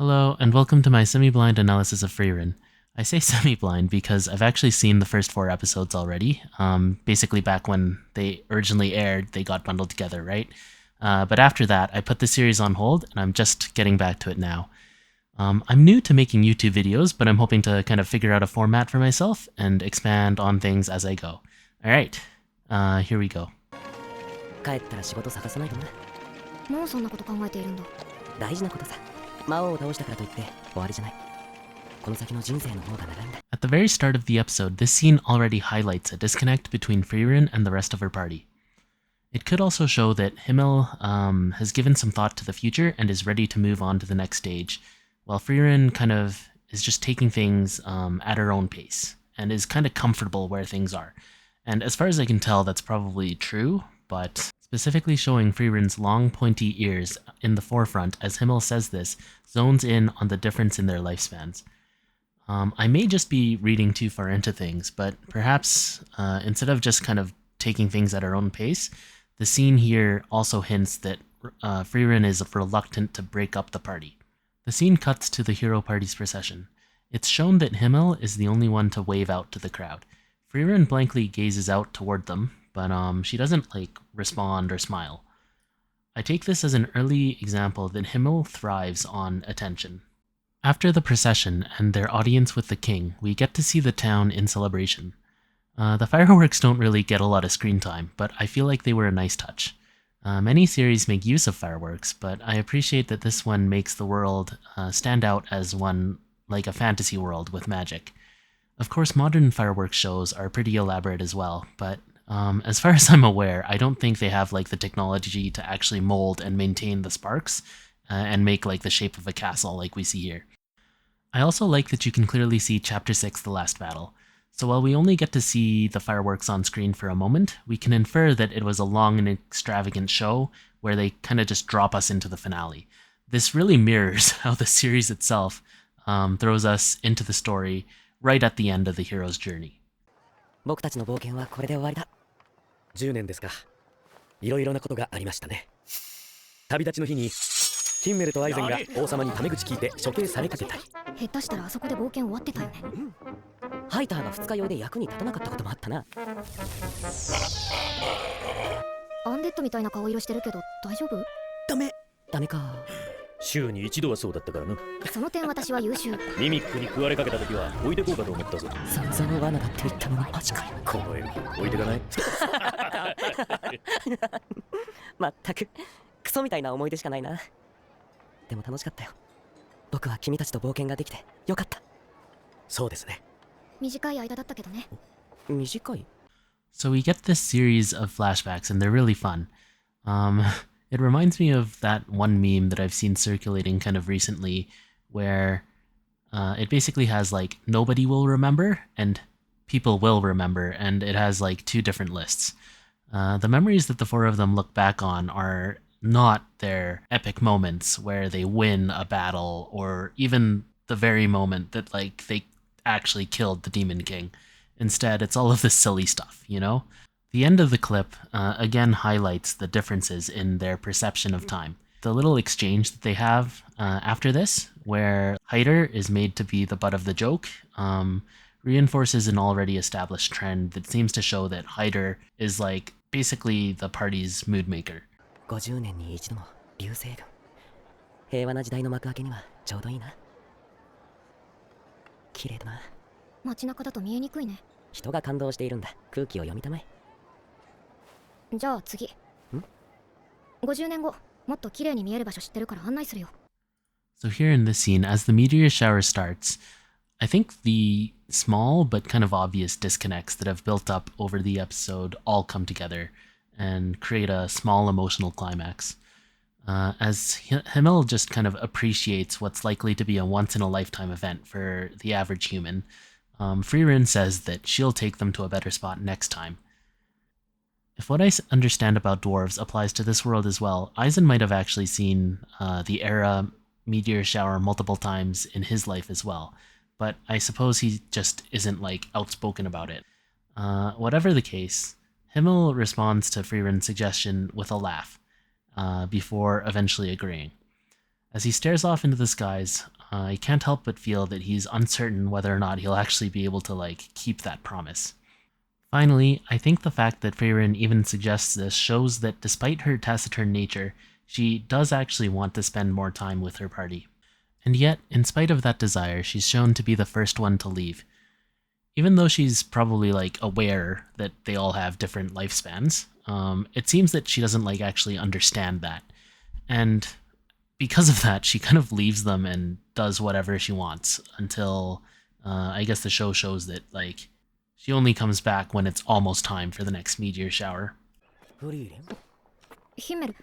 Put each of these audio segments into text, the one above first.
Hello, and welcome to my semi-blind analysis of Frieren. I say semi-blind because I've actually seen the first 4 episodes already. Basically back when they originally aired, they got bundled together, right? But after that, I put the series on hold, and I'm just getting back to it now. I'm new to making YouTube videos, but I'm hoping to kind of figure out a format for myself and expand on things as I go. Alright, here we go. 帰ったら仕事探さないとな。もうそんなこと考えているんだ。大事なことさ。魔王を倒したからといって終わりじゃない。この先の人生の方が長いんだ。At the very start of the episode, this scene already highlights a disconnect between Frieren and the rest of her party. It could also show that Himmel has given some thought to the future and is ready to move on to the next stage, while Frieren kind of is just taking things at her own pace and is kind of comfortable where things are. And as far as I can tell, that's probably true, but specifically showing Frieren's long pointy ears in the forefront as Himmel says this zones in on the difference in their lifespans. I may just be reading too far into things, but perhaps instead of just kind of taking things at her own pace, the scene here also hints that Frieren is reluctant to break up the party. The scene cuts to the hero party's procession. It's shown that Himmel is the only one to wave out to the crowd. Frieren blankly gazes out toward them, but she doesn't respond or smile. I take this as an early example that Himmel thrives on attention. After the procession and their audience with the king, we get to see the town in celebration. The fireworks don't really get a lot of screen time, but I feel like they were a nice touch. Many series make use of fireworks, but I appreciate that this one makes the world stand out as one like a fantasy world with magic. Of course, modern fireworks shows are pretty elaborate as well, but as far as I'm aware, I don't think they have the technology to actually mold and maintain the sparks and make the shape of a castle like we see here. I also like that you can clearly see Chapter 6, The Last Battle. So while we only get to see the fireworks on screen for a moment, we can infer that it was a long and extravagant show where they kind of just drop us into the finale. This really mirrors how the series itself throws us into the story right at the end of the hero's journey. 僕たちの冒険はこれで終わりだ。10年ですか。いろいろなことがありましたね。旅立ちの日にヒンメルとアイゼンが王様にタメ口聞いて処刑されかけたり。下手したらあそこで冒険終わってたよね。ハイターが2日酔いで役に立たなかったこともあったな。アンデッドみたいな顔色してるけど大丈夫？ダメか。週に一度はそうだったからな。その点私は優秀。ミミックに食われかけた時は置いてこうかと思ったぞ。散々罠だって言ったのにマジかよ。このエルフ置いてかない？まったくクソみたいな思い出しかないな。でも楽しかったよ。僕は君たちと冒険ができてよかった。そうですね。短い間だったけどね。短い？ So we get this series of flashbacks, and they're really fun. It reminds me of that one meme that I've seen circulating kind of recently, where it basically has nobody will remember and people will remember, and it has 2 different lists. The memories that the 4 of them look back on are not their epic moments where they win a battle, or even the very moment that they actually killed the Demon King. Instead, it's all of this silly stuff, you know? The end of the clip again highlights the differences in their perception of time. The little exchange that they have after this, where Hyder is made to be the butt of the joke, reinforces an already established trend that seems to show that Hyder is basically the party's mood maker. 50年に一度の流星群。平和な時代の幕開けにはちょうどいいな。綺麗だな。街中だと見えにくいね。人が感動しているんだ。空気を読みたまえ。じゃあ次。50年後、もっと綺麗に見える場所知ってるから案内するよ。So here in this scene, as the meteor shower starts, I think the small but kind of obvious disconnects that have built up over the episode all come together and create a small emotional climax. As Himmel just kind of appreciates what's likely to be a once-in-a-lifetime event for the average human, Frieren says that she'll take them to a better spot next time. If what I understand about dwarves applies to this world as well, Eisen might have actually seen the Era meteor shower multiple times in his life as well, but I suppose he just isn't outspoken about it. Whatever the case, Himmel responds to Frieren's suggestion with a laugh, before eventually agreeing. As he stares off into the skies, I can't help but feel that he's uncertain whether or not he'll actually be able to, keep that promise. Finally, I think the fact that Frieren even suggests this shows that despite her taciturn nature, she does actually want to spend more time with her party. And yet, in spite of that desire, she's shown to be the first one to leave. Even though she's probably, aware that they all have different lifespans, it seems that she doesn't, actually understand that. And because of that, she kind of leaves them and does whatever she wants until, I guess the show shows that, she only comes back when it's almost time for the next meteor shower. フリーレンヒメル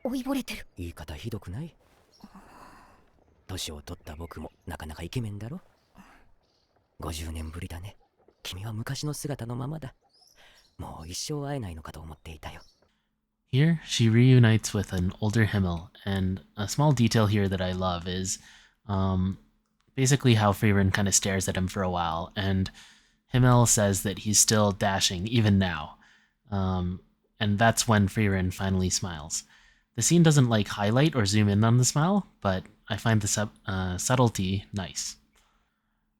老いぼれてる。言い方ひどくない？年を取った僕もなかなかイケメンだろ。50年ぶりだね。君は昔の姿のままだ。もう一生会えないのかと思っていたよ。 Here, she reunites with an older Himmel, and a small detail here that I love is basically how Frieren kind of stares at him for a while, and Himmel says that he's still dashing even now. And that's when Frieren finally smiles. The scene doesn't highlight or zoom in on the smile, but I find the subtlety nice.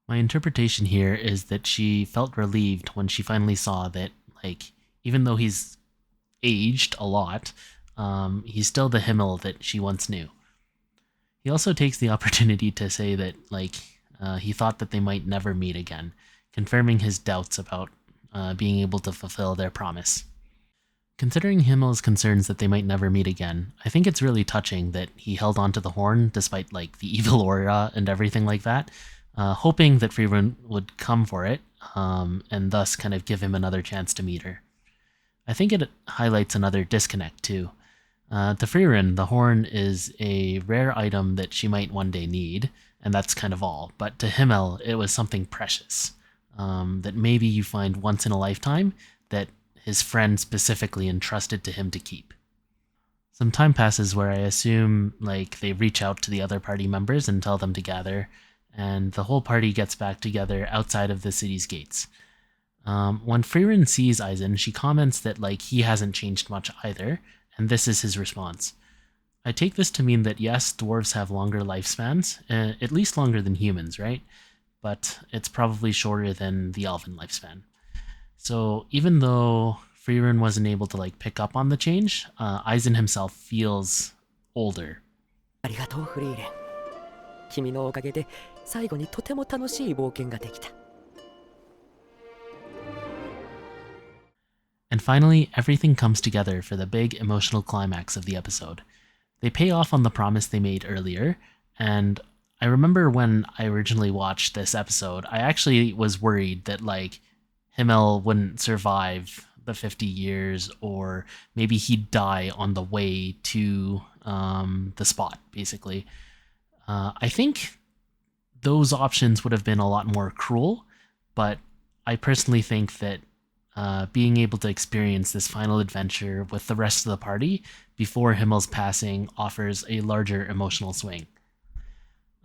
My interpretation here is that she felt relieved when she finally saw that, even though he's aged a lot, he's still the Himmel that she once knew. He also takes the opportunity to say that, he thought that they might never meet again, confirming his doubts about being able to fulfill their promise. Considering Himmel's concerns that they might never meet again, I think it's really touching that he held onto the horn despite, the evil aura and everything like that, hoping that Frieren would come for it, and thus kind of give him another chance to meet her. I think it highlights another disconnect, too. To Frieren, the horn is a rare item that she might one day need, and that's kind of all. But to Himmel, it was something precious, that maybe you find once in a lifetime, that his friend specifically entrusted to him to keep. Some time passes where I assume, they reach out to the other party members and tell them to gather, and the whole party gets back together outside of the city's gates. When Frieren sees Eisen, she comments that, he hasn't changed much either, and this is his response. I take this to mean that yes, dwarves have longer lifespans, at least longer than humans, right? But it's probably shorter than the elven lifespan. So even though Frieren wasn't able to pick up on the change, Eisen himself feels older. ありがとうフリーレン。君のおかげで最後にとても楽しい冒険ができた。 And finally, everything comes together for the big emotional climax of the episode. They pay off on the promise they made earlier, and I remember when I originally watched this episode, I actually was worried that, Himmel wouldn't survive the 50 years, or maybe he'd die on the way to the spot, basically. I think those options would have been a lot more cruel, but I personally think that being able to experience this final adventure with the rest of the party before Himmel's passing offers a larger emotional swing.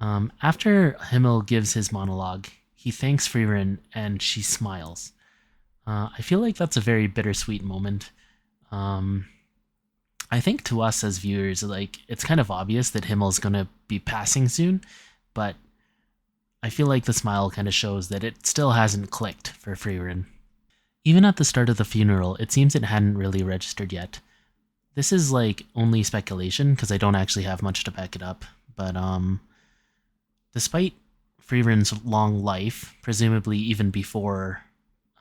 After Himmel gives his monologue, he thanks Frieren and she smiles. I feel like that's a very bittersweet moment. I think to us as viewers, it's kind of obvious that Himmel's gonna be passing soon, but I feel like the smile kind of shows that it still hasn't clicked for Frieren. Even at the start of the funeral, it seems it hadn't really registered yet. This is only speculation because I don't actually have much to back it up, but despite Frieren's long life, presumably even before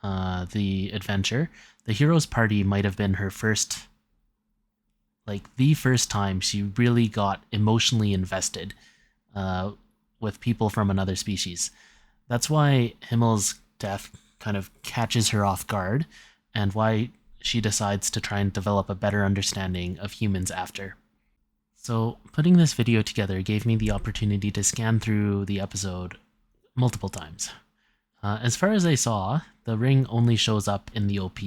the adventure, the hero's party might have been her first, the first time she really got emotionally invested with people from another species. That's why Himmel's death kind of catches her off guard, and why she decides to try and develop a better understanding of humans after. So, putting this video together gave me the opportunity to scan through the episode multiple times. As far as I saw, the ring only shows up in the OP.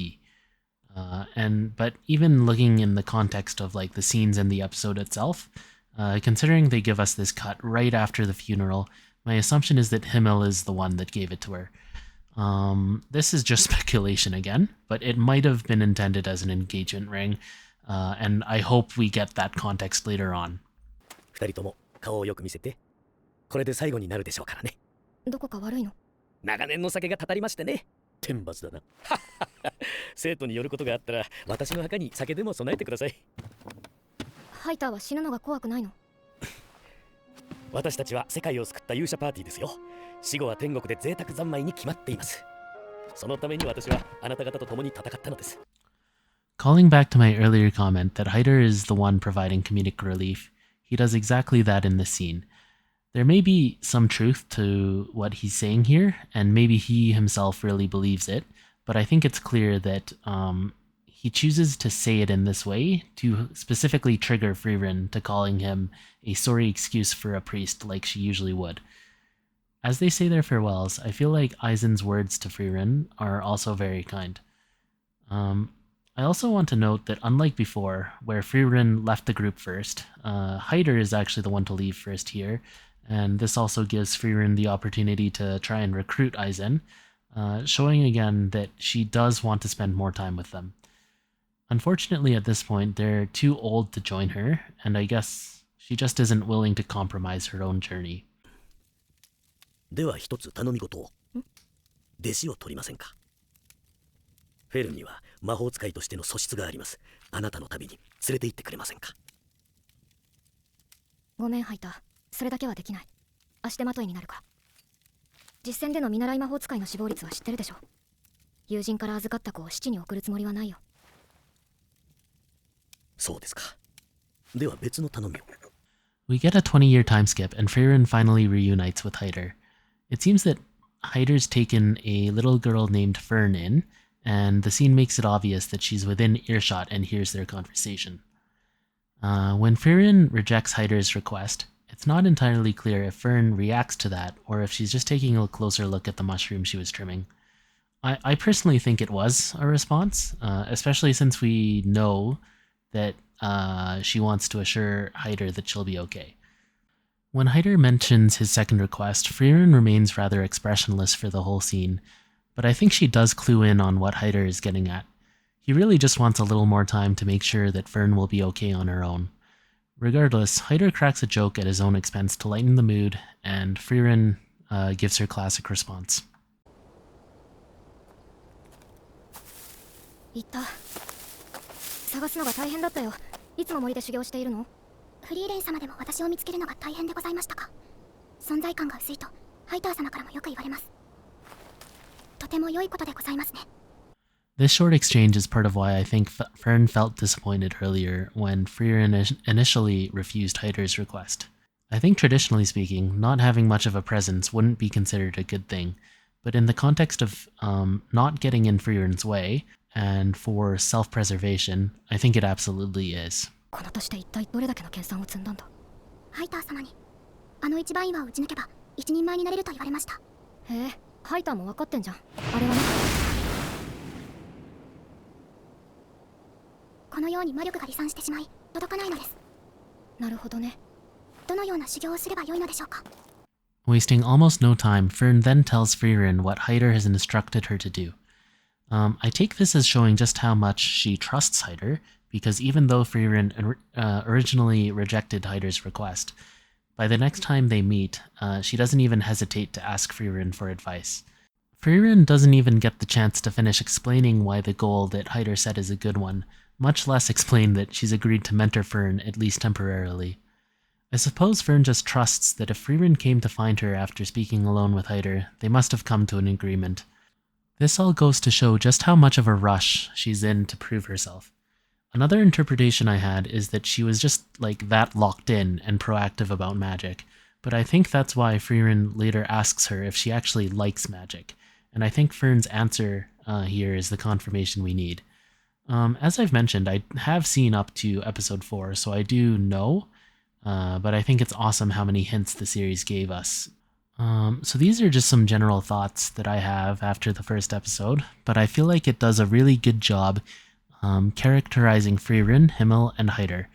But even looking in the context of the scenes in the episode itself, considering they give us this cut right after the funeral, my assumption is that Himmel is the one that gave it to her. This is just speculation again, but it might have been intended as an engagement ring, and I hope we get that context later on. 二人とも顔をよく見せて。これで最後になるでしょうからね。どこか悪いの？長年の酒がたたりましてね。天罰だな。生徒によることがあったら、私の墓に酒でも備えてください。ハイターは死ぬのが怖くないの？私たちは世界を救った勇者パーティーですよ。死後は天国で贅沢三昧に決まっています。そのために私はあなた方と共に戦ったのです。Calling back to my earlier comment that Hyder is the one providing comedic relief, he does exactly that in this scene. There may be some truth to what he's saying here, and maybe he himself really believes it, but I think it's clear that he chooses to say it in this way to specifically trigger Frieren to calling him a sorry excuse for a priest like she usually would. As they say their farewells, I feel like Aizen's words to Frieren are also very kind. I also want to note that unlike before, where Frieren left the group first, Hyder is actually the one to leave first here, and this also gives Frieren the opportunity to try and recruit Aizen, showing again that she does want to spend more time with them. Unfortunately, at this point, they're too old to join her, and I guess she just isn't willing to compromise her own journey. では一つ頼み事を。弟子を取りませんか？フェルンには魔法使いとしての素質があります。あなたの旅に連れて行ってくれませんか？ごめんハイター、それだけはできない。足手まといになるから。実戦での見習い魔法使いの死亡率は知ってるでしょ。友人から預かった子を七に送るつもりはないよ。そうですか。では別の頼みを。We get a 20-year time skip, and Frieren finally reunites with Hyder. It seems that Hyder's taken a little girl named Fern in, and the scene makes it obvious that she's within earshot and hears their conversation. When Frieren rejects Hyder's request, it's not entirely clear if Fern reacts to that or if she's just taking a closer look at the mushroom she was trimming. I personally think it was a response, especially since we know that she wants to assure Hyder that she'll be okay. When Hyder mentions his second request, Frieren remains rather expressionless for the whole scene, but I think she does clue in on what Hyder is getting at. He really just wants a little more time to make sure that Fern will be okay on her own. Regardless, Hyder cracks a joke at his own expense to lighten the mood, and Frieren gives her classic response. 行った。探すのが大変だったよ。いつも森で修行しているの？フリーレン様でも私を見つけるのが大変でございましたか？存在感が薄いとハイター様からもよく言われます。とても良いことでございますね。This short exchange is part of why I think Fern felt disappointed earlier when Frieren initially refused Hyder's request. I think traditionally speaking, not having much of a presence wouldn't be considered a good thing, but in the context of not getting in Frieren's way, and for self-preservation, I think it absolutely is. この年で一体どれだけの研鑽を積んだんだ？ハイター様にあの一番岩を打ち抜けば一人前になれると言われました。へえ、ハイターも分かってんじゃん。あれはね。このように魔力が離散してしまい届かないのです。なるほどね。どのような修行をすればよいのでしょうか？ Wasting almost no time, Fern then tells Frieren what Hyder has instructed her to do. I take this as showing just how much she trusts Hyder, because even though Frieren originally rejected Hyder's request, by the next time they meet, she doesn't even hesitate to ask Frieren for advice. Frieren doesn't even get the chance to finish explaining why the goal that Hyder set is a good one, much less explain that she's agreed to mentor Fern at least temporarily. I suppose Fern just trusts that if Frieren came to find her after speaking alone with Hyder, they must have come to an agreement. This all goes to show just how much of a rush she's in to prove herself. Another interpretation I had is that she was just like that locked in and proactive about magic, but I think that's why Frieren later asks her if she actually likes magic, and I think Fern's answer here is the confirmation we need. As I've mentioned, I have seen up to episode 4, so I do know, but I think it's awesome how many hints the series gave us. So these are just some general thoughts that I have after the first episode, but I feel like it does a really good job characterizing Frieren, Himmel, and Hyder,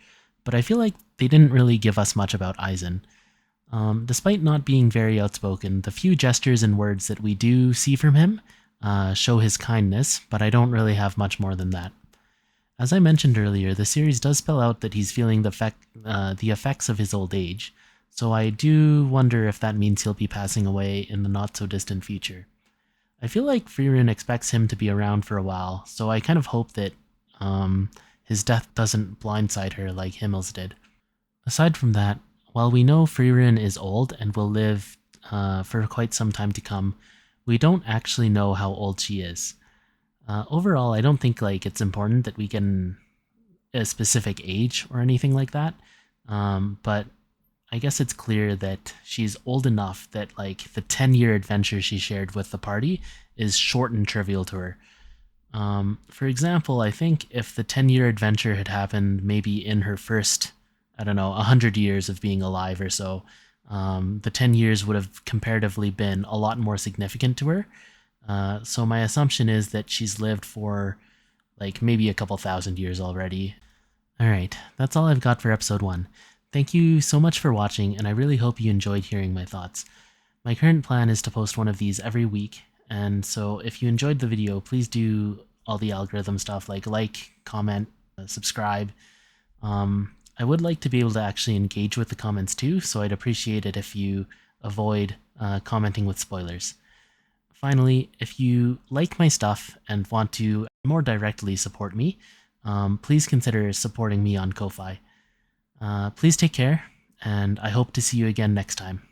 but I feel like they didn't really give us much about Aizen. Despite not being very outspoken, the few gestures and words that we do see from him show his kindness, but I don't really have much more than that. As I mentioned earlier, the series does spell out that he's feeling the effects of his old age, so I do wonder if that means he'll be passing away in the not-so-distant future. I feel like Frieren expects him to be around for a while, so I kind of hope that his death doesn't blindside her like Himmel's did. Aside from that, while we know Frieren is old and will live for quite some time to come, we don't actually know how old she is. Overall, I don't think it's important that we get a specific age or anything like that, but I guess it's clear that she's old enough that the 10-year adventure she shared with the party is short and trivial to her. For example, I think if the 10-year adventure had happened maybe in her first, 100 years of being alive or so, the 10 years would have comparatively been a lot more significant to her. So my assumption is that she's lived for maybe a couple thousand years already. Alright, that's all I've got for episode 1. Thank you so much for watching, and I really hope you enjoyed hearing my thoughts. My current plan is to post one of these every week, and so if you enjoyed the video, please do all the algorithm stuff like, comment, subscribe. I would like to be able to actually engage with the comments too, so I'd appreciate it if you avoid commenting with spoilers. Finally, if you like my stuff and want to more directly support me, please consider supporting me on Ko-Fi. Please take care, and I hope to see you again next time.